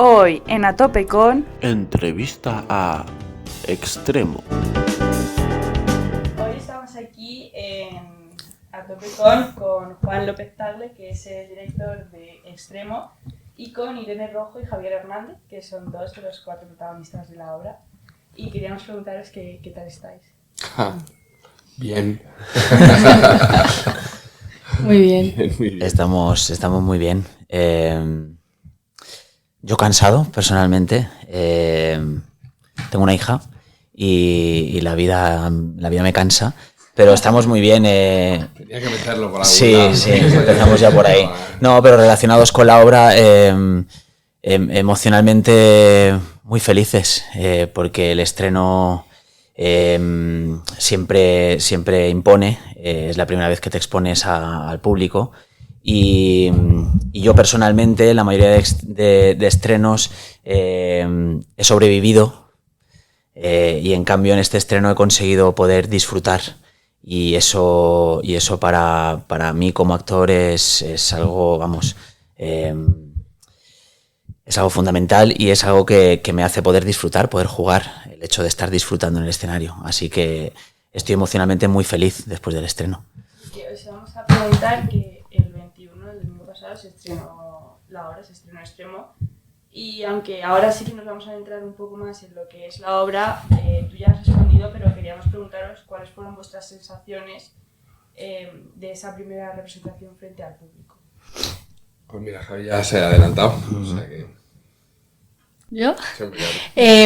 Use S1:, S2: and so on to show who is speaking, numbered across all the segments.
S1: Hoy en A Tope Con...
S2: Entrevista a Extremo.
S1: Hoy estamos aquí en A Tope con Juan López Tagle, que es el director de Extremo, y con Irene Rojo y Javier Hernández, que son dos de los 4 protagonistas de la obra. Y queríamos preguntaros qué tal estáis.
S3: Bien.
S4: Muy bien.
S3: Muy bien.
S5: Estamos muy bien. Yo cansado, personalmente. Tengo una hija y la vida me cansa, pero estamos muy bien.
S3: Tenía que meterlo por algún
S5: Sí,
S3: lado.
S5: sí, empezamos ya por ahí. No, pero relacionados con la obra, emocionalmente muy felices, porque el estreno siempre impone. Es la primera vez que te expones al público. Y yo personalmente, la mayoría de estrenos he sobrevivido, y en cambio en este estreno he conseguido poder disfrutar, y eso para mí como actor es algo, vamos, es algo fundamental, y es algo que me hace poder disfrutar, poder jugar, el hecho de estar disfrutando en el escenario. Así que estoy emocionalmente muy feliz después del estreno.
S1: Os vamos a preguntar que el 21 del domingo pasado se estrenó la obra, se estrenó Extremo, y aunque ahora sí que nos vamos a entrar un poco más en lo que es la obra, tú ya has respondido, pero queríamos preguntaros cuáles fueron vuestras sensaciones de esa primera representación frente al público.
S3: Pues mira, Javi ya se ha adelantado. O sea que...
S4: ¿Yo?
S3: Siempre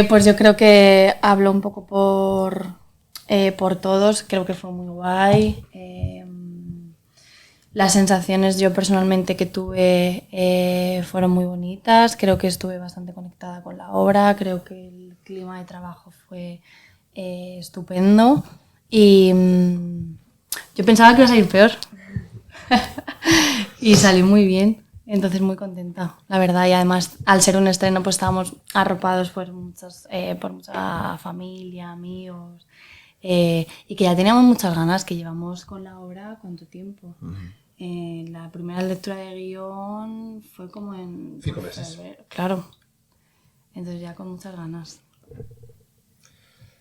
S4: Pues yo creo que hablo un poco por todos. Creo que fue muy guay. Las sensaciones yo personalmente que tuve fueron muy bonitas. Creo que estuve bastante conectada con la obra. Creo que el clima de trabajo fue estupendo. Y yo pensaba que iba a salir peor. Y salí muy bien. Entonces muy contenta, la verdad. Y además, al ser un estreno, pues estábamos arropados por mucha familia, amigos. Y que ya teníamos muchas ganas, que llevamos con la obra ¿cuánto tiempo? La primera lectura de guión fue como en...
S3: 5 meses.
S4: Claro. Entonces ya con muchas ganas.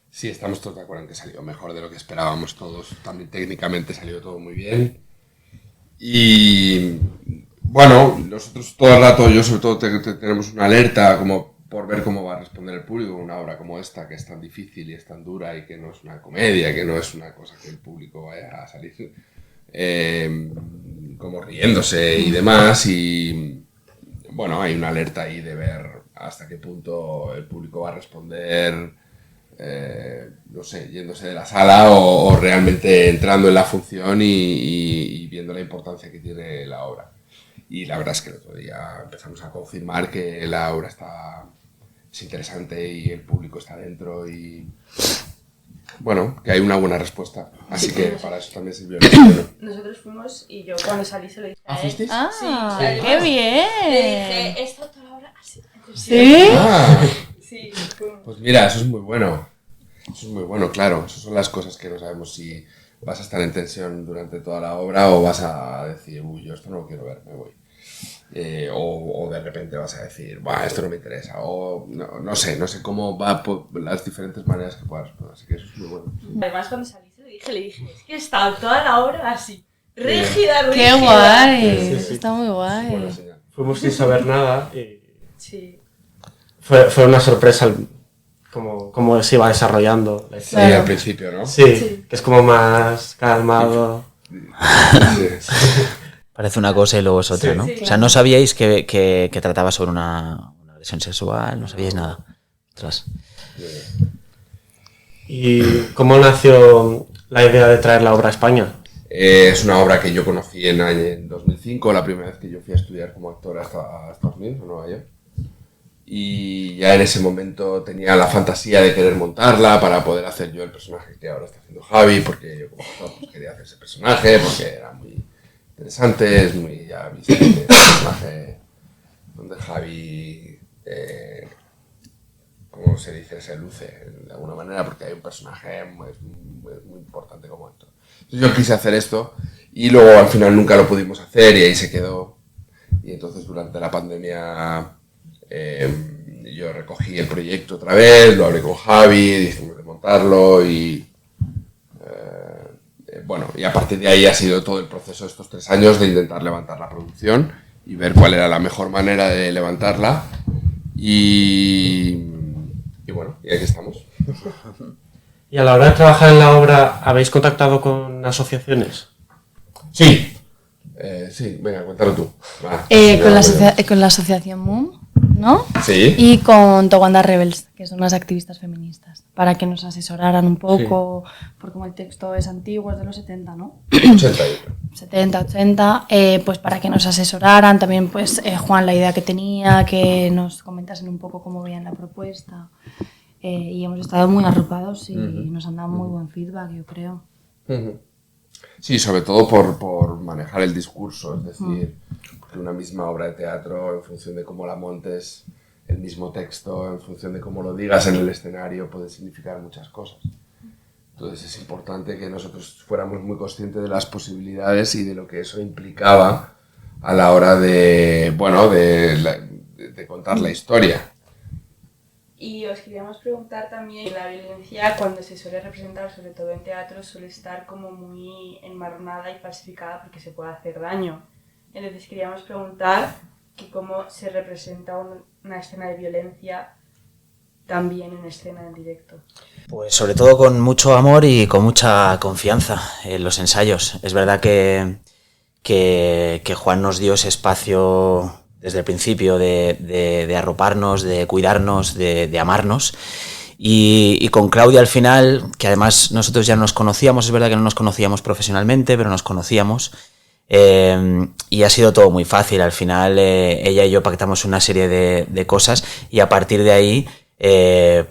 S3: Sí, estamos todos de acuerdo en que salió mejor de lo que esperábamos todos. También técnicamente salió todo muy bien. Y bueno, nosotros todo el rato, yo sobre todo tenemos una alerta como por ver cómo va a responder el público con una obra como esta, que es tan difícil y es tan dura y que no es una comedia, que no es una cosa que el público vaya a salir como riéndose y demás. Y bueno, hay una alerta ahí de ver hasta qué punto el público va a responder, no sé, yéndose de la sala o realmente entrando en la función y viendo la importancia que tiene la obra. Y la verdad es que el otro día empezamos a confirmar que la obra es interesante y el público está dentro y bueno, que hay una buena respuesta. Así que para eso también sirvió el estreno.
S1: Nosotros fuimos y yo cuando salí se lo dije a él.
S3: ¿Fuisteis?
S4: ¡Ah,
S1: Sí, o sea,
S4: qué bien!
S1: Le dije, ¿esto toda la obra? Así.
S4: ¿Sí?
S3: Ah,
S1: Sí, fuimos.
S3: pues mira, eso es muy bueno. Eso es muy bueno, claro. Esas son las cosas que no sabemos si vas a estar en tensión durante toda la obra o vas a decir, uy, yo esto no lo quiero ver, me voy. O de repente vas a decir, bah, esto no me interesa. O no sé cómo va por las diferentes maneras que puedas responder. Así que eso es muy bueno.
S1: Además, cuando salí se lo dije, le dije, es que he estado toda la obra así, rígida.
S4: ¡Qué guay!
S6: Sí.
S4: Está muy guay.
S3: Buena señal.
S6: Fuimos sin saber nada y
S1: Sí.
S6: fue una sorpresa cómo se iba desarrollando la
S3: Sí,
S6: historia.
S3: al principio, ¿no?
S6: Sí, que es como más calmado.
S3: Sí.
S5: Parece una cosa y luego es otra,
S6: Sí.
S5: ¿no?
S1: Sí,
S5: O sea,
S1: claro.
S5: no sabíais que trataba sobre una agresión sexual, no sabíais nada. Ostras.
S6: ¿Y cómo nació la idea de traer la obra a España?
S3: Es una obra que yo conocí en 2005, la primera vez que yo fui a estudiar como actor a Estados Unidos, a Nueva York. Y ya en ese momento tenía la fantasía de querer montarla para poder hacer yo el personaje que ahora está haciendo Javi, porque yo como actor pues, quería hacer ese personaje, porque era muy interesante, es muy ya visto que es un personaje donde Javi, como se dice, se luce de alguna manera, porque hay un personaje muy importante como actor. Entonces yo quise hacer esto y luego al final nunca lo pudimos hacer y ahí se quedó. Y entonces durante la pandemia yo recogí el proyecto otra vez, lo hablé con Javi, dijimos de montarlo y bueno, y a partir de ahí ha sido todo el proceso de estos 3 años de intentar levantar la producción y ver cuál era la mejor manera de levantarla y bueno, y aquí estamos.
S6: ¿Y a la hora de trabajar en la obra habéis contactado con asociaciones?
S3: Sí, sí, venga, cuéntalo tú. Va,
S4: Con la asociación MUM, ¿no?
S3: Sí.
S4: Y con Towanda Rebels, que son unas activistas feministas, para que nos asesoraran un poco, porque como el texto es antiguo, es de los 70, ¿no?
S3: 80.
S4: 70, 80, pues para que nos asesoraran, también pues Juan la idea que tenía, que nos comentasen un poco cómo veían la propuesta, y hemos estado muy arropados y nos han dado muy buen feedback, yo creo.
S3: Sí, sobre todo por manejar el discurso, es decir, porque una misma obra de teatro, en función de cómo la montes, el mismo texto, en función de cómo lo digas en el escenario, puede significar muchas cosas. Entonces es importante que nosotros fuéramos muy conscientes de las posibilidades y de lo que eso implicaba a la hora de, bueno, de contar la historia.
S1: Y os queríamos preguntar también, la violencia cuando se suele representar, sobre todo en teatro, suele estar como muy enmarronada y falsificada porque se puede hacer daño. Entonces queríamos preguntar que cómo se representa una escena de violencia también en escena, en directo.
S5: Pues sobre todo con mucho amor y con mucha confianza en los ensayos. Es verdad que Juan nos dio ese espacio desde el principio de arroparnos, de cuidarnos, de amarnos. Y con Claudia al final, que además nosotros ya nos conocíamos, es verdad que no nos conocíamos profesionalmente, pero nos conocíamos. Y ha sido todo muy fácil. Al final ella y yo pactamos una serie de cosas y a partir de ahí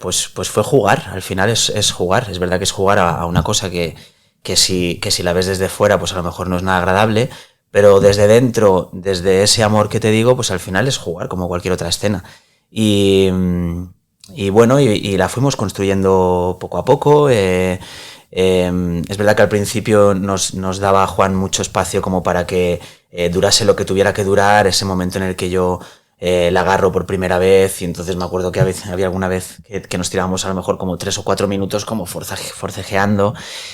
S5: pues fue jugar. Al final es jugar. Es verdad que es jugar a una cosa que si la ves desde fuera pues a lo mejor no es nada agradable, pero desde dentro, desde ese amor que te digo, pues al final es jugar como cualquier otra escena. Y bueno, y la fuimos construyendo poco a poco. Es verdad que al principio nos daba Juan mucho espacio como para que durase lo que tuviera que durar, ese momento en el que yo la agarro por primera vez, y entonces me acuerdo que había alguna vez que nos tirábamos a lo mejor como 3 o 4 minutos como forcejeando,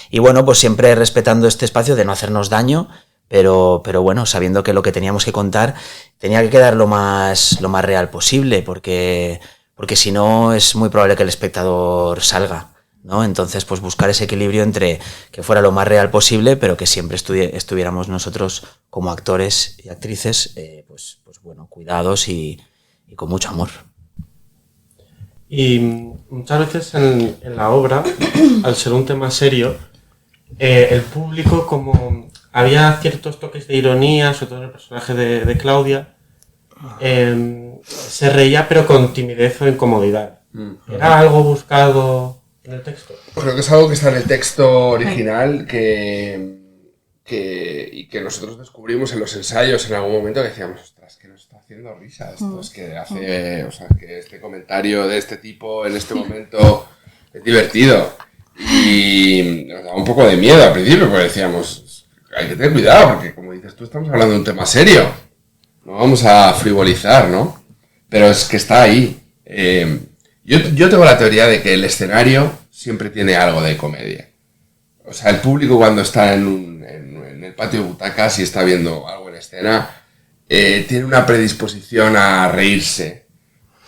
S5: y bueno, pues siempre respetando este espacio de no hacernos daño, pero bueno, sabiendo que lo que teníamos que contar tenía que quedar lo más real posible, porque si no es muy probable que el espectador salga, ¿no? Entonces, pues buscar ese equilibrio entre que fuera lo más real posible, pero que siempre estuviéramos nosotros como actores y actrices, pues bueno, cuidados y con mucho amor.
S6: Y muchas veces en la obra, al ser un tema serio, el público, como había ciertos toques de ironía, sobre todo en el personaje de Claudia, se reía pero con timidez o incomodidad. ¿Era algo buscado en el texto?
S3: Creo que es algo que está en el texto original y que nosotros descubrimos en los ensayos en algún momento, que decíamos, ostras, que nos está haciendo risa esto, es que hace, o sea, que este comentario de este tipo en este momento es divertido. Y nos daba un poco de miedo al principio, porque decíamos, hay que tener cuidado, porque como dices tú, estamos hablando de un tema serio, no vamos a frivolizar, ¿no? Pero es que está ahí. Yo tengo la teoría de que el escenario siempre tiene algo de comedia. O sea, el público cuando está en el patio de butacas y está viendo algo en escena, tiene una predisposición a reírse,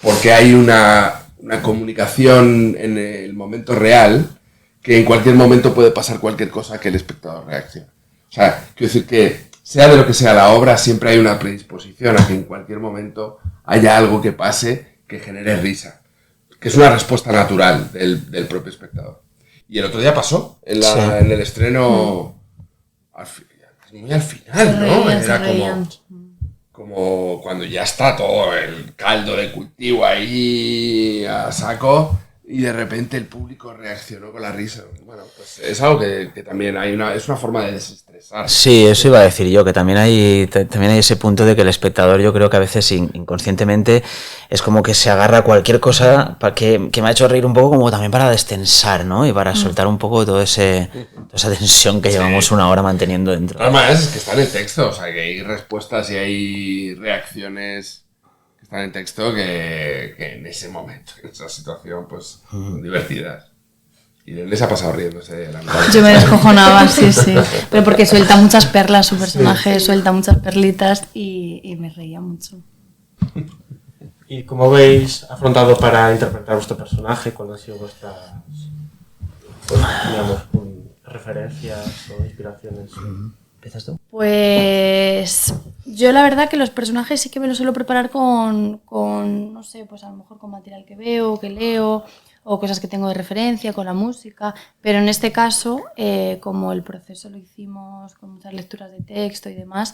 S3: porque hay una comunicación en el momento real, que en cualquier momento puede pasar cualquier cosa que el espectador reaccione. O sea, quiero decir que sea de lo que sea la obra, siempre hay una predisposición a que en cualquier momento haya algo que pase que genere risa, que es una respuesta natural del propio espectador. Y el otro día pasó, en el estreno, muy al final, ¿no? Era como cuando ya está todo el caldo de cultivo ahí a saco y de repente el público reaccionó con la risa. Bueno, pues es algo que también es una forma de desestresar.
S5: Sí, eso iba a decir yo, que también hay ese punto de que el espectador, yo creo que a veces inconscientemente es como que se agarra a cualquier cosa que me ha hecho reír un poco, como también para destensar, ¿no? Y para soltar un poco toda esa tensión que llevamos una hora manteniendo dentro.
S3: Además, es que está en el texto, o sea, que hay respuestas y hay reacciones que están en texto que en ese momento, en esa situación, pues son divertidas. Y les ha pasado riéndose de la mitad.
S4: Yo me descojonaba, sí. Pero porque suelta muchas perlas su personaje, suelta muchas perlitas y me reía mucho.
S6: ¿Y cómo habéis afrontado para interpretar vuestro personaje? ¿Cuáles han sido vuestras, pues, digamos, referencias o inspiraciones?
S5: ¿Empiezas tú?
S4: Pues yo la verdad que los personajes sí que me los suelo preparar con no sé, pues a lo mejor con material que veo, que leo, o cosas que tengo de referencia, con la música, pero en este caso, como el proceso lo hicimos con muchas lecturas de texto y demás,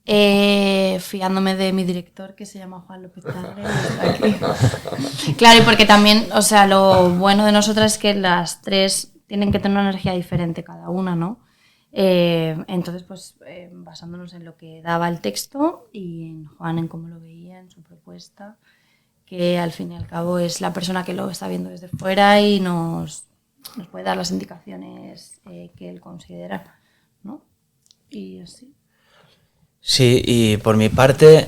S4: fiándome de mi director, que se llama Juan López Tarre. Claro, y porque también, o sea, lo bueno de nosotras es que las tres tienen que tener una energía diferente cada una, ¿no? Entonces, pues basándonos en lo que daba el texto y en Juan, en cómo lo veía, en su propuesta, que al fin y al cabo es la persona que lo está viendo desde fuera y nos puede dar las indicaciones que él considera, ¿no? Y así.
S5: Sí, y por mi parte,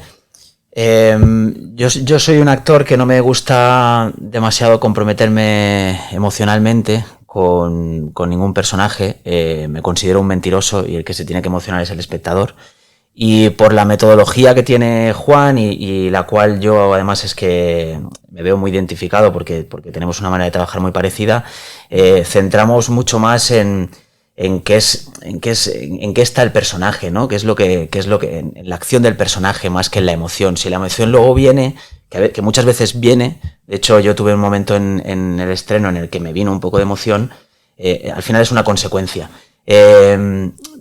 S5: yo soy un actor que no me gusta demasiado comprometerme emocionalmente con ningún personaje. Me considero un mentiroso y el que se tiene que emocionar es el espectador. Y por la metodología que tiene Juan y la cual yo además es que me veo muy identificado porque tenemos una manera de trabajar muy parecida, centramos mucho más en qué está el personaje, ¿no? Qué es lo que en la acción del personaje más que en la emoción. Si la emoción luego viene, que muchas veces viene, de hecho yo tuve un momento en el estreno en el que me vino un poco de emoción, al final es una consecuencia.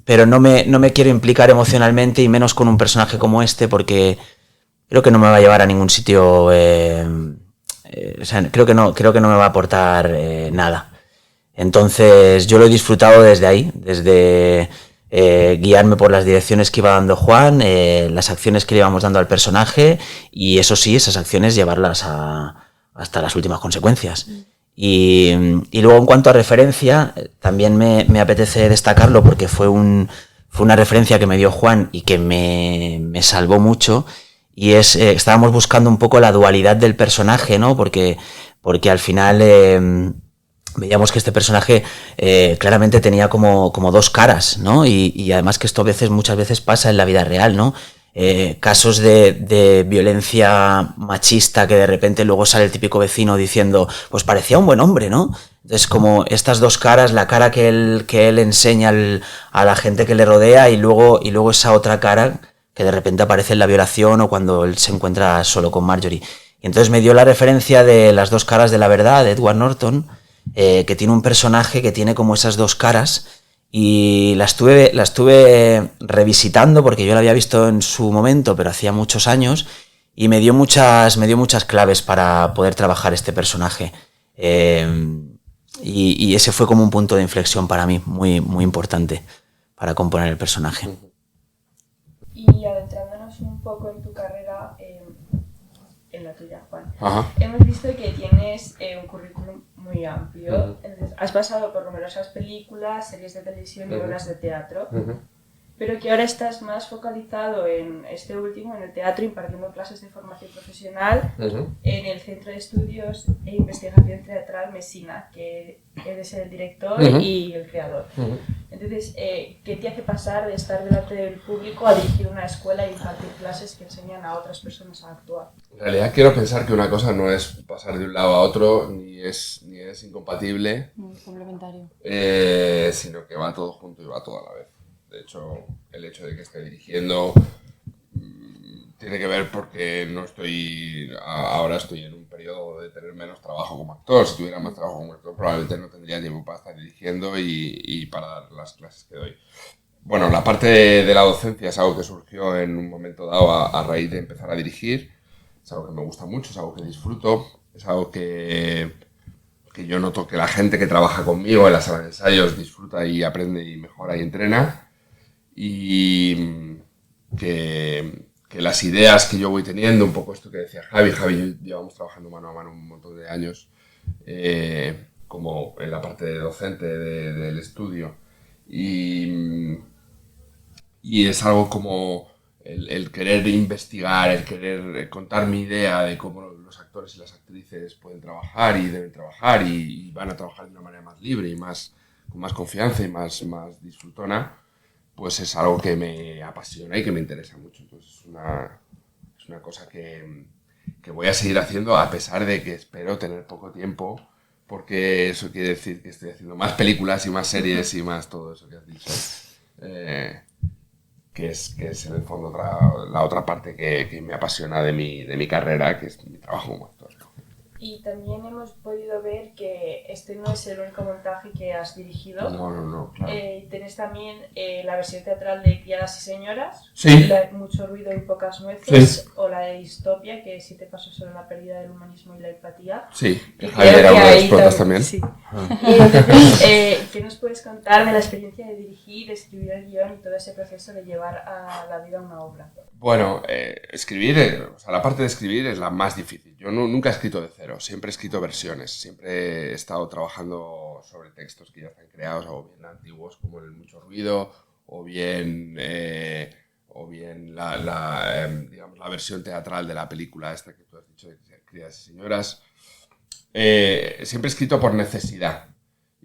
S5: Pero no me quiero implicar emocionalmente y menos con un personaje como este porque creo que no me va a llevar a ningún sitio, o sea, creo que no me va a aportar nada. Entonces yo lo he disfrutado desde ahí, desde guiarme por las direcciones que iba dando Juan, las acciones que le íbamos dando al personaje y eso sí, esas acciones llevarlas hasta las últimas consecuencias. Y luego en cuanto a referencia, también me apetece destacarlo porque fue una referencia que me dio Juan y que me salvó mucho y estábamos buscando un poco la dualidad del personaje, ¿no? Porque al final veíamos que este personaje claramente tenía como dos caras, ¿no? Y además que esto muchas veces pasa en la vida real, ¿no? Casos de violencia machista que de repente luego sale el típico vecino diciendo pues parecía un buen hombre, ¿no? Entonces como estas dos caras, la cara que él enseña a la gente que le rodea y luego esa otra cara que de repente aparece en la violación o cuando él se encuentra solo con Marjorie. Y entonces me dio la referencia de Las dos caras de la verdad de Edward Norton, que tiene un personaje que tiene como esas dos caras y la estuve revisitando porque yo la había visto en su momento pero hacía muchos años y me dio muchas claves para poder trabajar este personaje y ese fue como un punto de inflexión para mí muy, muy importante para componer el personaje.
S1: Y adentrándonos un poco en tu carrera, en la tuya, Juan,
S3: Ajá.
S1: hemos visto que tienes un currículum muy amplio. Entonces, has pasado por numerosas películas, series de televisión y obras de teatro, pero que ahora estás más focalizado en este último, en el teatro, impartiendo clases de formación profesional en el Centro de Estudios e Investigación Teatral Messina, que eres el director y el creador. Entonces, ¿qué te hace pasar de estar delante del público a dirigir una escuela y impartir clases que enseñan a otras personas a actuar?
S3: En realidad quiero pensar que una cosa no es pasar de un lado a otro, ni es incompatible,
S4: Complementario.
S3: sino que va todo junto y va todo a la vez. De hecho, el hecho de que esté dirigiendo tiene que ver porque ahora estoy en un periodo de tener menos trabajo como actor. Si tuviera más trabajo como actor probablemente no tendría tiempo para estar dirigiendo y para dar las clases que doy. Bueno, la parte de la docencia es algo que surgió en un momento dado a raíz de empezar a dirigir. Es algo que me gusta mucho, es algo que disfruto, es algo que yo noto que la gente que trabaja conmigo en la sala de ensayos disfruta y aprende y mejora y entrena. Y que las ideas que yo voy teniendo, un poco esto que decía Javi y yo llevamos trabajando mano a mano un montón de años, como en la parte de docente del estudio. Y es algo como el querer investigar, el querer contar mi idea de cómo los actores y las actrices pueden trabajar y deben trabajar y van a trabajar de una manera más libre y con más confianza y más disfrutona, pues es algo que me apasiona y que me interesa mucho. Entonces es una cosa que voy a seguir haciendo a pesar de que espero tener poco tiempo, porque eso quiere decir que estoy haciendo más películas y más series y más todo eso que has dicho. Que es en el fondo la otra parte que me apasiona de mi carrera, que es mi trabajo como actor.
S1: Y también hemos podido ver que este no es el único montaje que has dirigido.
S3: No, claro.
S1: Tenés también la versión teatral de Criadas y Señoras,
S3: Sí.
S1: Mucho ruido y pocas nueces, o la de Distopia, que 7 pasos sobre la pérdida del humanismo y la empatía.
S3: Sí,
S1: Y
S3: Javier era
S1: creo que
S3: uno de los
S1: ahí
S3: protas también.
S1: Sí. Y entonces, ¿qué nos puedes contar de la experiencia de dirigir, de escribir el guión y todo ese proceso de llevar a la vida una obra?
S3: Bueno, escribir, o sea, la parte de escribir es la más difícil. Yo nunca he escrito de cero, siempre he escrito versiones, siempre he estado trabajando sobre textos que ya están creados, o bien antiguos como el Mucho ruido, o bien digamos, la versión teatral de la película esta que tú has dicho de Criadas y Señoras. Siempre he escrito por necesidad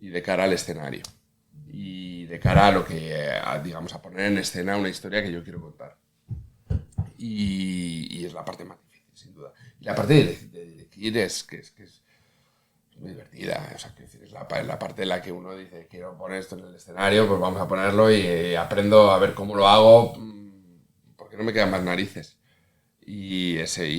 S3: y de cara al escenario y de cara a lo que, digamos, a poner en escena una historia que yo quiero contar. Y es la parte más difícil, sin duda. Y la parte de dirigir es muy divertida. O sea, es la parte en la que uno dice, quiero poner esto en el escenario, pues vamos a ponerlo y aprendo a ver cómo lo hago, porque no me quedan más narices. Y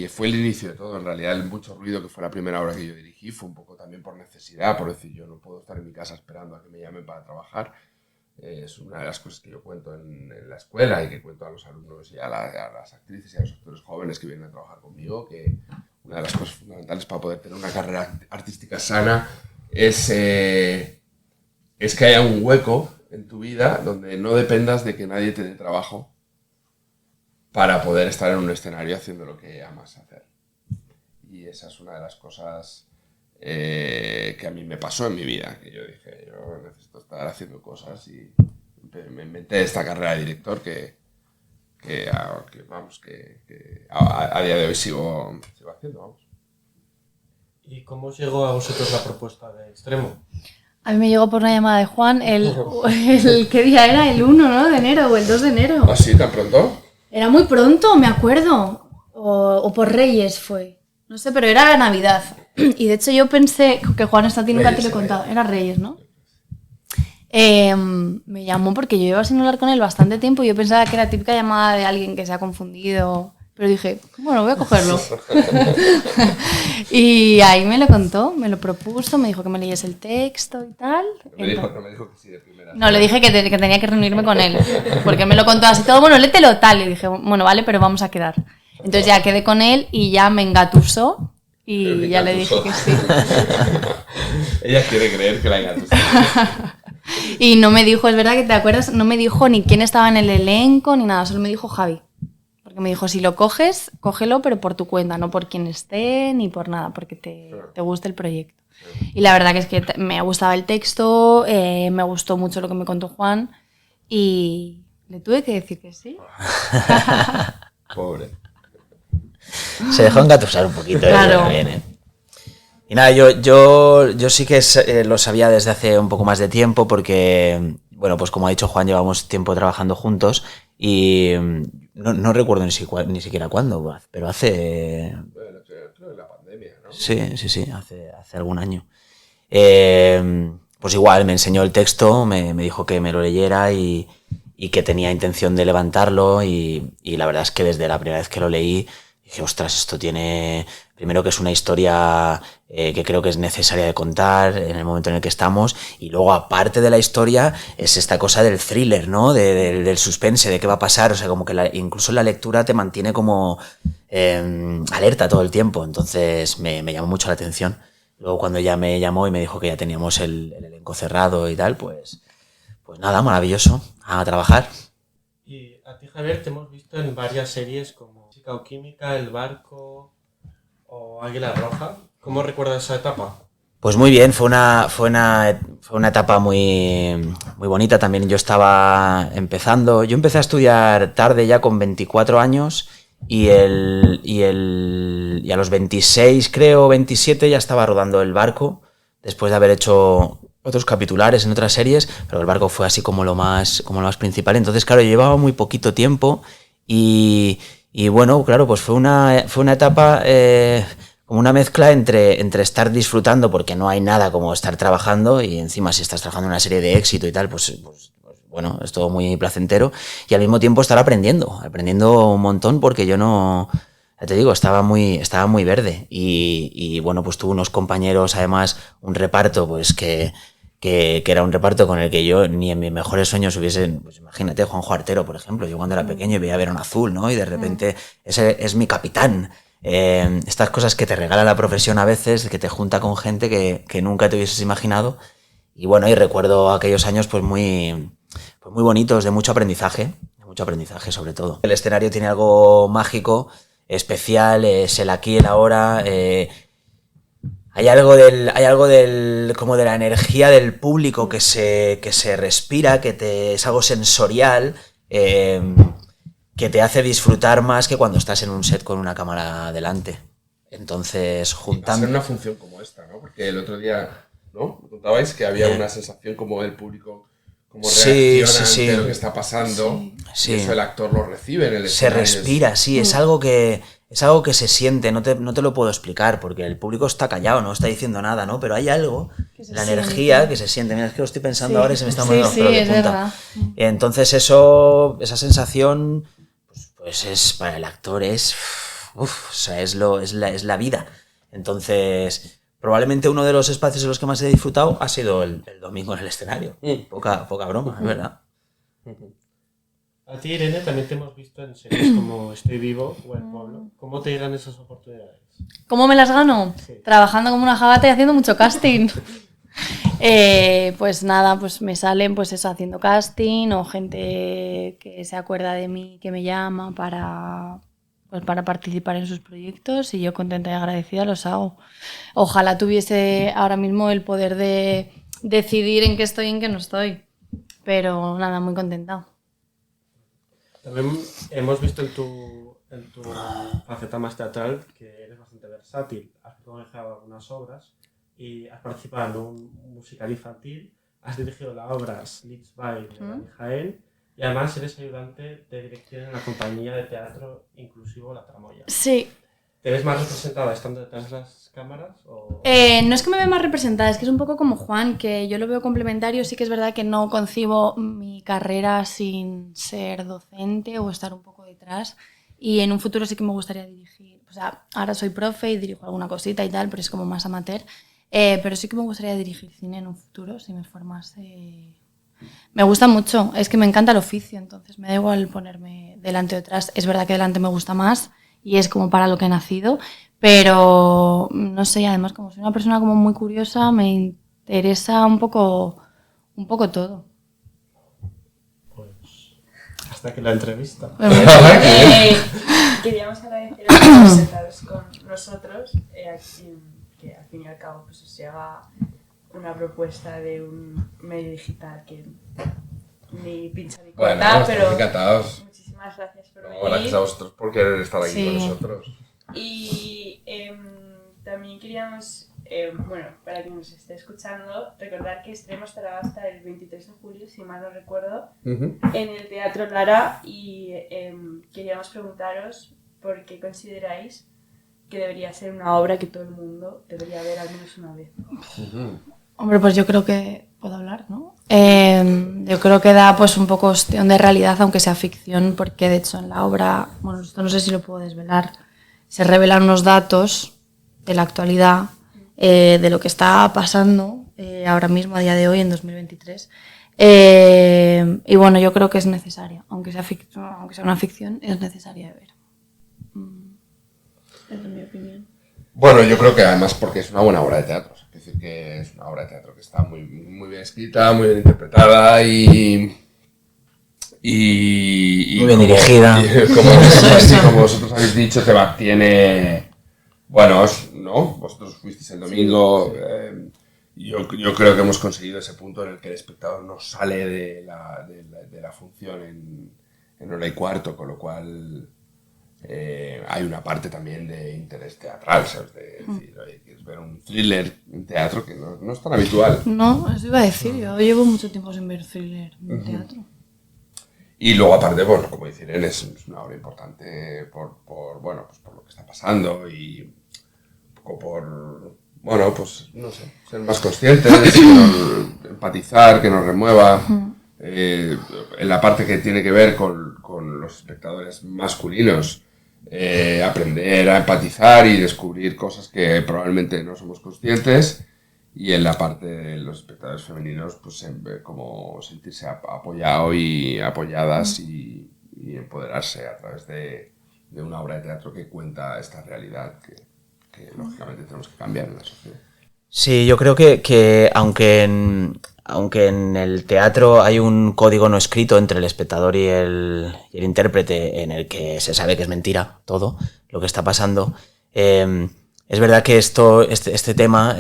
S3: fue el inicio de todo. En realidad, el Mucho ruido, que fue la primera obra que yo dirigí, fue un poco también por necesidad, por decir, yo no puedo estar en mi casa esperando a que me llamen para trabajar. Es una de las cosas que yo cuento en la escuela y que cuento a los alumnos y a las actrices y a los actores jóvenes que vienen a trabajar conmigo, que una de las cosas fundamentales para poder tener una carrera artística sana es que haya un hueco en tu vida donde no dependas de que nadie te dé trabajo para poder estar en un escenario haciendo lo que amas hacer. Y esa es una de las cosas que a mí me pasó en mi vida, que yo dije, yo necesito estar haciendo cosas y me inventé esta carrera de director que a día de hoy sigo haciendo, vamos.
S6: ¿Y cómo os llegó a vosotros la propuesta de Extremo?
S4: A mí me llegó por una llamada de Juan ¿qué día era? El 1, ¿no? De enero o el 2 de enero.
S3: ¿Ah, sí? ¿Tan pronto?
S4: Era muy pronto, me acuerdo. O por Reyes fue. No sé, pero era Navidad. Y de hecho yo pensé que Juan está aquí, nunca te lo he contado. Era Reyes, ¿no? Me llamó porque yo iba sin hablar con él bastante tiempo y yo pensaba que era típica llamada de alguien que se ha confundido. Pero dije, bueno, voy a cogerlo. Y ahí me lo contó, me lo propuso, me dijo que me leyese el texto y tal.
S3: No me dijo que sí de primera.
S4: No, le dije que tenía que reunirme con él, porque me lo contó así todo, bueno, léetelo tal. Y dije, bueno, vale, pero vamos a quedar. Entonces ya quedé con él y ya me engatusó y ya le dije que sí.
S3: Ella quiere creer que la engatusó.
S4: Y no me dijo, es verdad que te acuerdas, no me dijo ni quién estaba en el elenco ni nada, solo me dijo Javi. Porque me dijo, si lo coges, cógelo, pero por tu cuenta, no por quien esté ni por nada, porque te guste el proyecto. Y la verdad que es que me gustaba el texto, me gustó mucho lo que me contó Juan y le tuve que decir que sí.
S3: Pobre.
S5: Se dejó engatusar un poquito.
S4: Claro.
S5: También, ¿eh? Y nada, yo sí que lo sabía desde hace un poco más de tiempo porque, bueno, pues como ha dicho Juan, llevamos tiempo trabajando juntos y no recuerdo ni siquiera cuándo, pero hace...
S3: Bueno, creo que la pandemia, ¿no?
S5: Sí, hace algún año. Pues igual, me enseñó el texto, me dijo que me lo leyera y que tenía intención de levantarlo y la verdad es que desde la primera vez que lo leí dije, ostras, esto tiene... Primero que es una historia que creo que es necesaria de contar en el momento en el que estamos y luego aparte de la historia es esta cosa del thriller, ¿no? Del suspense, de qué va a pasar, o sea, como que incluso la lectura te mantiene como alerta todo el tiempo, entonces me llamó mucho la atención. Luego cuando ella me llamó y me dijo que ya teníamos el elenco cerrado y tal, pues nada, maravilloso, a trabajar.
S6: Y a ti, Javier, te hemos visto en varias series como Física o Química, El Barco o Águila Roja. ¿Cómo recuerdas esa etapa?
S5: Pues muy bien, fue una etapa muy bonita. También yo estaba empezando. Yo empecé a estudiar tarde, ya con 24 años, y a los 26, creo, 27, ya estaba rodando El Barco, después de haber hecho otros capitulares en otras series, pero El Barco fue así como lo más principal. Entonces, claro, yo llevaba muy poquito tiempo y bueno, claro, pues fue una etapa como una mezcla entre estar disfrutando, porque no hay nada como estar trabajando, y encima si estás trabajando en una serie de éxito y tal, pues bueno, es todo muy placentero, y al mismo tiempo estar aprendiendo un montón, porque yo no, ya te digo, estaba muy verde, y bueno, pues tuve unos compañeros, además un reparto, pues que era un reparto con el que yo ni en mis mejores sueños hubiesen, pues imagínate, Juanjo Artero, por ejemplo, yo cuando era pequeño veía Verano Azul, ¿no? Y de repente ese es mi capitán. Estas cosas que te regala la profesión a veces, que te junta con gente que nunca te hubieses imaginado. Y bueno, y recuerdo aquellos años pues muy bonitos, de mucho aprendizaje sobre todo. El escenario tiene algo mágico, especial, es el aquí, el ahora. Hay algo del como de la energía del público que se respira, es algo sensorial, que te hace disfrutar más que cuando estás en un set con una cámara delante. Entonces, juntando...
S3: Hacer una función como esta, ¿no? Porque el otro día, ¿no? Contabais que había una sensación como del público, como reacciona ante lo que está pasando. Sí. Y eso el actor lo recibe en el escenario.
S5: Se respira, sí, es algo que se siente, no te lo puedo explicar, porque el público está callado, no está diciendo nada, ¿no? Pero hay algo, la energía que se siente. Mira, es que lo estoy pensando ahora y se me está moviendo los pelos de punta. Verdad. Entonces esa sensación, pues es para el actor o sea, es la vida. Entonces, probablemente uno de los espacios en los que más he disfrutado ha sido el domingo en el escenario. Poca broma, es verdad.
S6: A ti, Irene, también te hemos visto en series como Estoy Vivo o El Pueblo. ¿Cómo te llegan esas oportunidades?
S4: ¿Cómo me las gano? Sí. Trabajando como una jabata y haciendo mucho casting. Pues nada, pues me salen pues eso, haciendo casting, o gente que se acuerda de mí, que me llama para participar en sus proyectos, y yo contenta y agradecida los hago. Ojalá tuviese ahora mismo el poder de decidir en qué estoy y en qué no estoy, pero nada, muy contenta.
S6: También hemos visto en tu faceta más teatral que eres bastante versátil. Has protagonizado algunas obras y has participado en un musical infantil, has dirigido la obra Sleeps By de Dani Jaén, y además eres ayudante de dirección en la compañía de teatro inclusivo La Tramoya.
S4: Sí.
S6: ¿Te ves más representada estando detrás de las cámaras? O...
S4: No es que me vea más representada, es que es un poco como Juan, que yo lo veo complementario. Sí que es verdad que no concibo mi carrera sin ser docente o estar un poco detrás, y en un futuro sí que me gustaría dirigir. O sea, ahora soy profe y dirijo alguna cosita y tal, pero es como más amateur. Pero sí que me gustaría dirigir cine en un futuro, si me formase. Me gusta mucho, es que me encanta el oficio, entonces me da igual ponerme delante o detrás. Es verdad que delante me gusta más y es como para lo que he nacido, pero no sé, además como soy una persona como muy curiosa, me interesa un poco todo.
S6: Pues hasta que la entrevista.
S1: Queríamos agradeceros por presentaros con nosotros, que al fin y al cabo pues os llega una propuesta de un medio digital que ni pincha ni corta,
S3: bueno,
S1: pero
S3: encantados.
S1: Muchísimas gracias por venir.
S3: Gracias a vosotros por querer estar aquí con nosotros.
S1: Y también queríamos, bueno, para quien nos esté escuchando, recordar que Extremo estará hasta el 23 de julio, si mal no recuerdo, en el Teatro Lara, y queríamos preguntaros por qué consideráis que debería ser una obra que todo el mundo debería ver al menos una vez.
S4: Hombre, pues yo creo que puedo hablar, ¿no? Yo creo que da pues un poco cuestión de realidad, aunque sea ficción, porque de hecho en la obra, bueno, esto no sé si lo puedo desvelar, se revelan unos datos de la actualidad, de lo que está pasando ahora mismo, a día de hoy, en 2023. Y bueno, yo creo que es necesaria, aunque sea una ficción, es necesaria de ver. Esa es mi opinión.
S3: Bueno, yo creo que además porque es una buena obra de teatro. Es decir, que es una obra de teatro que está muy, muy bien escrita, muy bien interpretada y
S5: muy bien dirigida.
S3: Como vosotros habéis dicho, tiene Bueno, no, vosotros fuisteis el domingo. Yo creo que hemos conseguido ese punto en el que el espectador no sale de la función en hora y cuarto, con lo cual hay una parte también de interés teatral, ¿sabes? De decir, oye, quieres ver un thriller en teatro que no es tan habitual.
S4: No, eso iba a decir, yo llevo mucho tiempo sin ver thriller en teatro.
S3: Y luego, aparte, bueno, como decir, es una obra importante por lo que está pasando y un poco por, bueno, pues, no sé, ser más conscientes, empatizar, que nos remueva. En la parte que tiene que ver con los espectadores masculinos, aprender a empatizar y descubrir cosas que probablemente no somos conscientes. Y en la parte de los espectadores femeninos, pues como sentirse apoyado y apoyadas y empoderarse a través de una obra de teatro que cuenta esta realidad que lógicamente tenemos que cambiar en la sociedad.
S5: Sí, yo creo que aunque en el teatro hay un código no escrito entre el espectador y el intérprete en el que se sabe que es mentira todo lo que está pasando, es verdad que este tema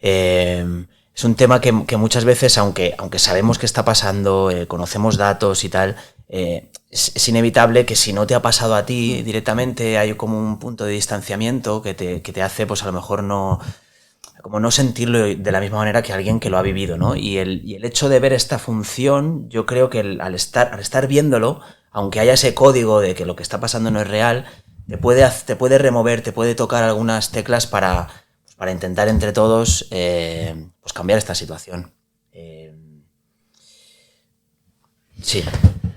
S5: es un tema que muchas veces, aunque sabemos qué está pasando, conocemos datos y tal, es inevitable que si no te ha pasado a ti directamente hay como un punto de distanciamiento que te hace, pues a lo mejor no sentirlo de la misma manera que alguien que lo ha vivido, ¿no? Y el hecho de ver esta función, yo creo que al estar viéndolo, aunque haya ese código de que lo que está pasando no es real, te puede remover, te puede tocar algunas teclas para intentar entre todos pues cambiar esta situación. Sí.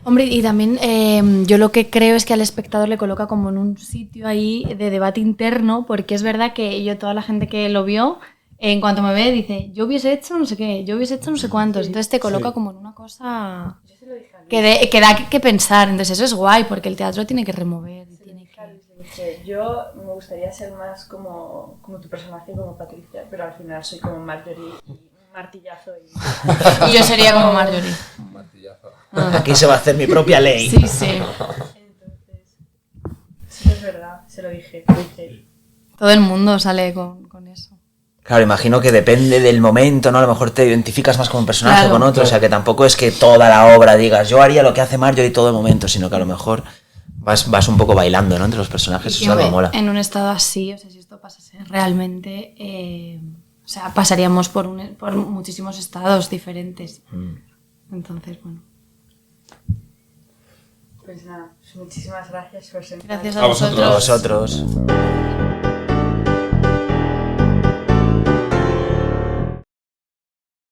S4: Hombre, y también yo lo que creo es que al espectador le coloca como en un sitio ahí de debate interno, porque es verdad que toda la gente que lo vio, en cuanto me ve, dice, yo hubiese hecho no sé qué, yo hubiese hecho no sé cuántos. Entonces te coloca como en una cosa que da que pensar. Entonces eso es guay, porque el teatro tiene que remover.
S1: Yo me gustaría ser más como tu personaje, como Patricia, pero al final soy como Marjorie y un martillazo.
S4: Y yo sería como Marjorie.
S3: Un martillazo.
S5: Aquí se va a hacer mi propia ley.
S4: Sí, sí.
S1: Entonces, sí, es verdad, se lo dije.
S4: Todo el mundo sale con eso.
S5: Claro, imagino que depende del momento, ¿no? A lo mejor te identificas más con un personaje o con otro, o sea que tampoco es que toda la obra digas yo haría lo que hace Marjorie todo el momento, sino que a lo mejor vas un poco bailando, ¿no? Entre los personajes, eso me mola.
S4: En un estado así, o sea, si esto pasase realmente, o sea, pasaríamos por muchísimos estados diferentes. Entonces, bueno.
S1: Pues nada, muchísimas gracias por sentarnos.
S4: Gracias a vosotros.
S5: A vosotros.